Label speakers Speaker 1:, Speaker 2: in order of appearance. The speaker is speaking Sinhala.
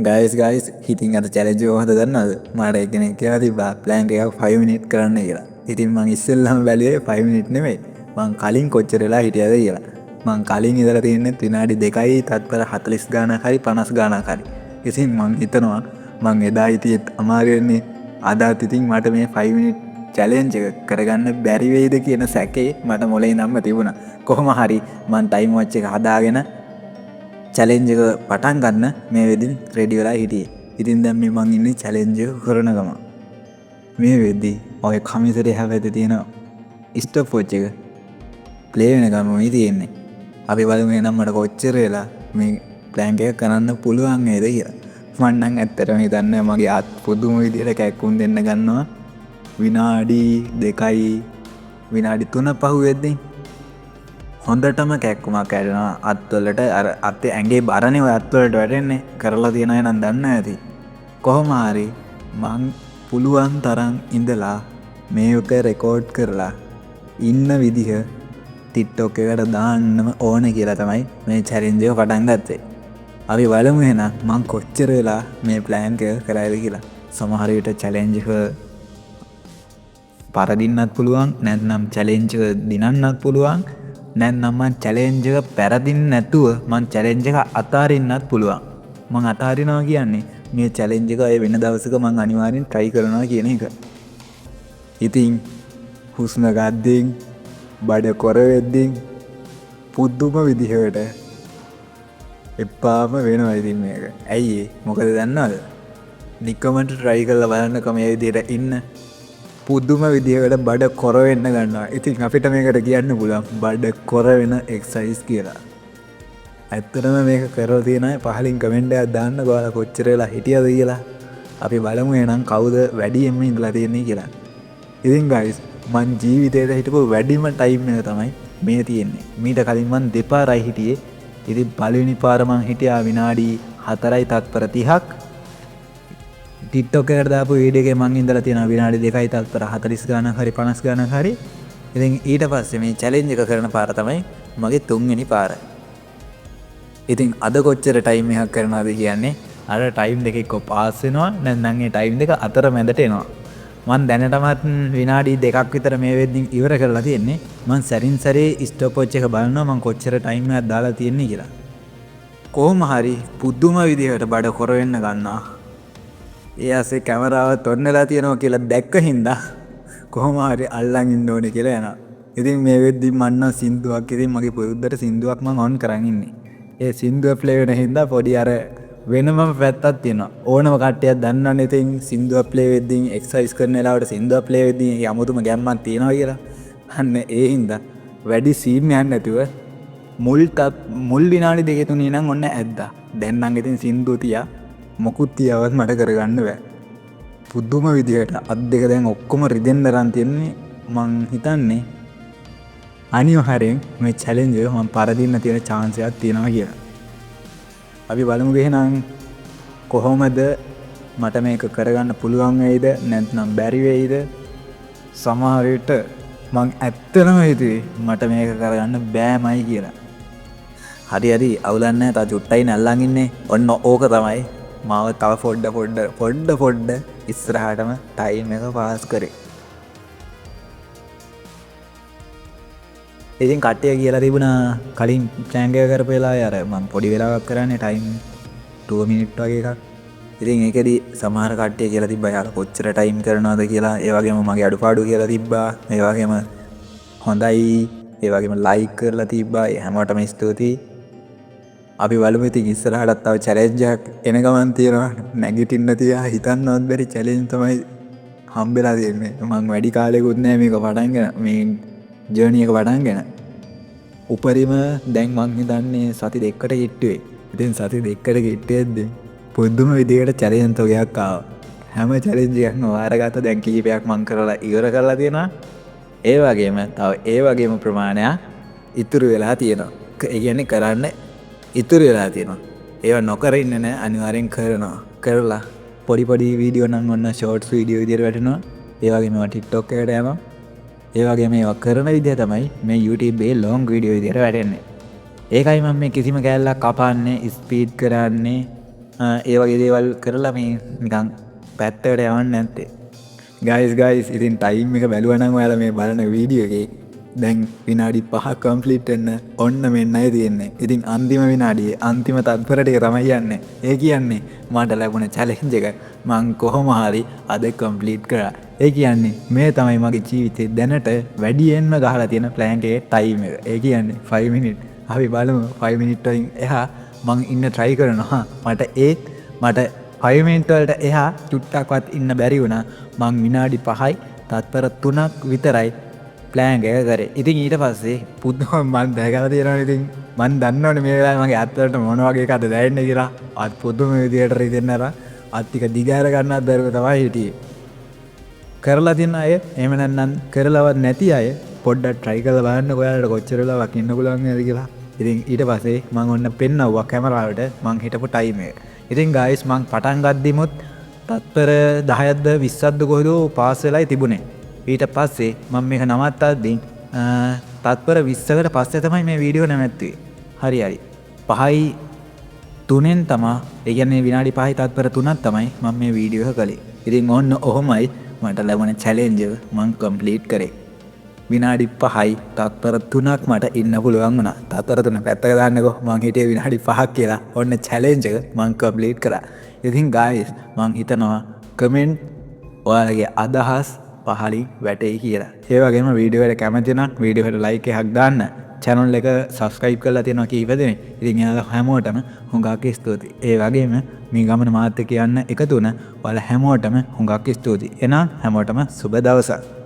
Speaker 1: ගයිස් හිතින් අත චැලෙන්ජ් එක කොහොමද දන්නවද? මට එක්කෙනෙක් කියලා තිබ්බා ප්ලෑන් එකක් 5 මිනිත් කරන්න කියලා. ඉතින් මං ඉස්සෙල්ලාම බැලුවේ 5 මිනිත් නෙමෙයි. මං කලින් කොච්චර වෙලා හිටියද කියලා. මං කලින් ඉඳලා තියන්නේ විනාඩි 2යි තත්පර 40 ගානක් හරි 50 ගානක් හරි. ඉතින් මං හිතනවා මං එදා හිටියෙත් අමාරු වෙන්නේ අදත් ඉතින් මට මේ 5 මිනිත් චැලෙන්ජ් එක කරගන්න බැරි වෙයිද කියන සැකේ මට මොලේ නම්ම තිබුණා. කොහොම හරි මං ටයිම් වොච් එක හදාගෙන චැලෙන්ජ් එක පටන් ගන්න මේ වෙදින් රෙඩි වෙලා හිටියේ. ඉතින් දැන් මේ මං ඉන්නේ චැලෙන්ජ් එක කරන ගම. මේ වෙද්දී ඔය කමිසරේ හැවැද තියෙන ස්ටොප් වොච් එක ප්ලේ වෙන ගම මේ තියෙන්නේ. අපි බලමු එහෙනම් මට කොච්චර වෙලා මේ ප්ලෑන් එක කරන්න පුළුවන් නේද කියලා. මං නම් ඇත්තටම හිතන්නේ මගේ අත් පුදුම විදියට කැක්කුම් දෙන්න ගන්නවා. විනාඩි 2යි විනාඩි 3 පහු වෙද්දී හොඳටම කැක්කුමක් ඇඩෙනවා අත්වලට. අර අත්තේ ඇගේ බරණය ඔය අත්වලට වැටෙන්නේ. කරලා තියෙනය නම් දන්න ඇති. කොහොම හරි මං පුළුවන් තරම් ඉඳලා මේක රෙකෝඩ් කරලා ඉන්න විදිහ ටික්ටොක් එකට දාන්නම ඕන කියලා තමයි මේ චැලෙන්ජ් එක පටන් ගත්තේ. අපි බලමු එහෙනම් මං කොච්චර වෙලා මේ ප්ලෑන් එක කරයිද කියලා. සමහර විට චැලෙන්ජ් එක පරදින්නත් පුළුවන්, නැත්නම් චැලෙන්ජ් එක දිනන්නත් පුළුවන්, නැත්නම් මං චැලෙන්ජ් එක පැරදින්නේ නැතුව මං චැලෙන්ජ් එක අතාරින්නත් පුළුවන්. මං අතාරිනවා කියන්නේ මේ චැලෙන්ජ් එක අය වෙන දවසක මං අනිවාර්යෙන් try කරනවා කියන එක. ඉතින් හුස්ම ගද්දින් බඩ කොර වෙද්දින් පුදුම විදිහකට එපාම වෙනවා ඉතින් මේක. ඇයි ඒ? මොකද දන්නවද? නිකමට try කරලා බලන්නකෝ මේ විදිහට ඉන්න. පුදුම විදිහකට බඩ කොර වෙන්න ගන්නවා. ඉතින් අපිට මේකට කියන්න පුළුවන් බඩ කොර වෙන එක්සයිස් කියලා. ඇත්තටම මේක කරලා තියෙන අය පහලින් කමෙන්ට් එකක් දාන්න ඔයාලා කොච්චර වෙලා හිටියද කියලා. අපි බලමු එහෙනම් කවුද වැඩියෙන්ම ඉඳලා තියෙන්නේ කියලා. ඉතින් guys මං ජීවිතේට හිටපු වැඩිම ටයිම් එක තමයි මේ තියෙන්නේ. මීට කලින් මං දෙපාරයි හිටියේ. ඉතින් පළවෙනි පාර මං හිටියා විනාඩි 4යි තත්පර 30ක්. ටික්ටොක් එකට දාපු වීඩියෝ එකේ මං ඉඳලා තියෙනවා විනාඩි 2යි තත්පර 40 ගානක් හරි 50 ගානක් හරි. ඉතින් ඊට පස්සේ මේ චැලෙන්ජ් එක කරන පාර තමයි මගේ 3 වෙනි පාර. ඉතින් අද කොච්චර ටයිම් එකක් කරනවද කියන්නේ අර ටයිම් දෙක එක්ක පාස් වෙනවා, නැත්නම් ඒ ටයිම් දෙක අතර මැදට එනවා. මං දැනටමත් විනාඩි 2ක් විතර මේ වෙද්දින් ඉවර කරලා තියෙන්නේ. මං සැරින් සැරේ ස්ටොප් වොච් එක බලනවා මං කොච්චර ටයිම් එකක් දාලා තියෙන්නේ කියලා. කොහොම හරි පුදුම විදිහට බඩ කොර වෙන්න ගන්නවා. ඒ ASCII කැමරාව තොන්නලා තියෙනවා කියලා දැක්ක හින්දා කොහොම හරි අල්ලන් ඉන්න ඕනේ කියලා යනවා. ඉතින් මේ වෙද්දි මම නම් සින්දුවක් ඉතින් මගේ පුරුද්දට සින්දුවක් මම ඔන් කරන් ඉන්නේ. ඒ සින්දුව ප්ලේ වෙන හින්දා පොඩි අර වෙනම පැත්තක් තියෙනවා. ඕනම කට්ටියක් දන්නවනේ ඉතින් සින්දුව ප්ලේ වෙද්දී එක්සර්සයිස් කරන වෙලාවට සින්දුව ප්ලේ වෙද්දී යමුතුම ගැම්මක් තියෙනවා කියලා. අන්න ඒ හින්දා වැඩි සීන් යන්නේ නැතුව මුල් විනාඩි 2-3 නම් ඔන්න ඇද්දා. දැන් නම් ඉතින් සින්දුව තියා මොකුත් තියවත් මට කරගන්න බෑ. පුදුම විදිහට අත් දෙක දැන් ඔක්කොම රිදෙන්න රන් තියෙන්නේ. මං හිතන්නේ අනිවාර්යෙන් මේ චැලෙන්ජ් එක මම පරදින්න තියෙන chance එකක් තියෙනවා කියලා. අපි බලමු එහෙනම් කොහොමද මට මේක කරගන්න පුළුවන් වෙයිද නැත්නම් බැරි වෙයිද? සමහර විට මං ඇත්තටම හිතුවේ මට මේක කරගන්න බෑමයි කියලා. හරි අවුලක් නැහැ. තා චුට්ටයි නැල්ලන් ඉන්නේ. ඔන්න ඕක තමයි මාව තව පොඩ්ඩ ඉස්සරහටම ටයිම් එක පාස් කරේ. ඉතින් කට්ටිය කියලා තිබුණා කලින් ප්ලෑන් එක කරපු වෙලාවේ අර මම පොඩි වෙලාවක් කරන්නේ ටයිම් 2 මිනිත් වගේ එකක්. ඉතින් ඒකෙදි සමහර කට්ටිය කියලා තිබ්බා යාලා කොච්චර ටයිම් කරනවද කියලා. ඒ වගේම මගේ අඩුපාඩු කියලා තිබ්බා. ඒ වගේම හොඳයි. ඒ වගේම ලයික් කරලා තිබ්බා. ඒ හැමෝටම ස්තුතියි. අපි බලමු ඉතින් ඉස්සරහට තව චැලෙන්ජ් එකක් එන ගමන් තියෙනවා. නැගිටින්න තියා හිතන්නවත් බැරි චැලෙන්ජ් තමයි හම්බෙලා තියෙන්නේ. මම වැඩි කාලෙකුත් නෑ මේක පටන්ගෙන මේ ජර්නි එක පටන්ගෙන. උපරිම දැන් මං හිතන්නේ සති 2කට කිට්ටුවේ. ඉතින් සති 2කට කිට්ටුවේදී පුදුම විදිහට චැලෙන්ජ් තෝගයක් ආවා. හැම චැලෙන්ජ් එකක්ම වාරගත දැන් කීපයක් මං කරලා ඉවර කරලා තියෙනවා. ඒ වගේම තව ඒ වගේම ප්‍රමාණයක් ඉතුරු වෙලා තියෙනවා. ඒ කියන්නේ කරන්න ඉතුරු වෙලා තියෙනවා. ඒවා නොකර ඉන්නේ නැහැ. අනිවාර්යෙන් කරනවා. කරලා පොඩි වීඩියෝ නම් ඔන්න ෂෝට්ස් වීඩියෝ විදිහට වැටෙනවා. ඒ වගේම ඒවා TikTok එකට යනවා. ඒ වගේම ඒවා කරන විදිහ තමයි මේ YouTube එකේ ලොංග් වීඩියෝ විදිහට වැටෙන්නේ. ඒකයි මම මේ කිසිම කැලලක් කපන්නේ, ස්පීඩ් කරන්නේ, ඒ වගේ දේවල් කරලා මේ නිකන් පැත්තකට යවන්න නැත්තේ. ගයිස් ඉතින් ටයිම් එක බැලුවනම් ඔයාලා මේ බලන වීඩියෝ එකේ දැන් විනාඩි 5 කම්ප්ලීට් වෙන්න ඔන්න මෙන්නයි තියෙන්නේ. ඉතින් අන්තිම විනාඩියේ අන්තිම තත්පර ටික තමයි යන්නේ. ඒ කියන්නේ මට ලැබුණ චැලෙන්ජ් එක මං කොහොම හරි අද කම්ප්ලීට් කරා. ඒ කියන්නේ මේ තමයි මගේ ජීවිතේ දැනට වැඩියෙන්ම ගහලා තියෙන ප්ලෑන් එකේ ටයිම් එක. ඒ කියන්නේ 5 මිනිත්. අපි බලමු 5 මිනිත් වලින් එහා මං ඉන්න try කරනවා. මට 5 මිනිත් වලට එහා චුට්ටක්වත් ඉන්න බැරි වුණා. මං විනාඩි 5යි තත්පර 3ක් විතරයි ප්ලෑන් එක කරේ. ඉතින් ඊට පස්සේ පුදුම මන් දැකලා තියෙනවා. ඉතින් මන් දන්නවනේ මේ වෙලාවේ මගේ අත් වලට මොන වගේ එකක්ද දැනෙන්නේ කියලා. අත් පුදුම විදියට රිදෙන්න අර අත් ටික දිගහැර ගන්නත් බැරුව තමයි හිටියේ. කරලා තියෙන අය එහෙම නැත්නම් කරලවත් නැති අය පොඩ්ඩක් try කරලා බලන්න ඔයාලට කොච්චර වෙලාවක් ඉන්න පුළුවන් නේද කියලා. ඉතින් ඊට පස්සේ මම ඔන්න පෙන්නවුවා කැමරාවට මං හිටපු ටයිම් එක. ඉතින් guys මං පටන් ගද්දිමුත් තත්පර 10ක්ද 20ක්ද කොහෙද පාස් වෙලායි තිබුණේ. ඊට පස්සේ මම මේක නවත්තද්දී තත්පර 20කට පස්සේ තමයි මේ වීඩියෝ නැවැත්තුවේ. හරි 5යි 3ෙන් තමයි ඒ කියන්නේ විනාඩි 5යි තත්පර 3ක් තමයි මම මේ වීඩියෝ එක කළේ. ඉතින් ඔන්න ඔහොමයි මට ලැබුණ චැලෙන්ජ් එක මං කම්ප්ලීට් කරේ. විනාඩි 5යි තත්පර 3ක් මට ඉන්න පුළුවන් වුණා. තත්පර 3 පැත්තක දාන්නකෝ මං හිටියේ විනාඩි 5ක් කියලා. ඔන්න චැලෙන්ජ් එක මං කම්ප්ලීට් කරා. ඉතින් guys මං හිතනවා කමෙන්ට් ඔයාලගේ අදහස් පහලින් වැටෙයි කියලා. ඒ වගේම වීඩියෝ එකට කැමති නම් වීඩියෝ එකට ලයික් එකක් දාන්න. channel එක subscribe කරලා තියෙනවා කීප දෙනෙක්. ඉතින් එයාලා හැමෝටම හුඟක් ස්තුතියි. ඒ වගේම මේ ගමන මාත් එක්ක යන්න එකතු වුණ ඔයාලා හැමෝටම හුඟක් ස්තුතියි. එහෙනම් හැමෝටම සුබ දවසක්.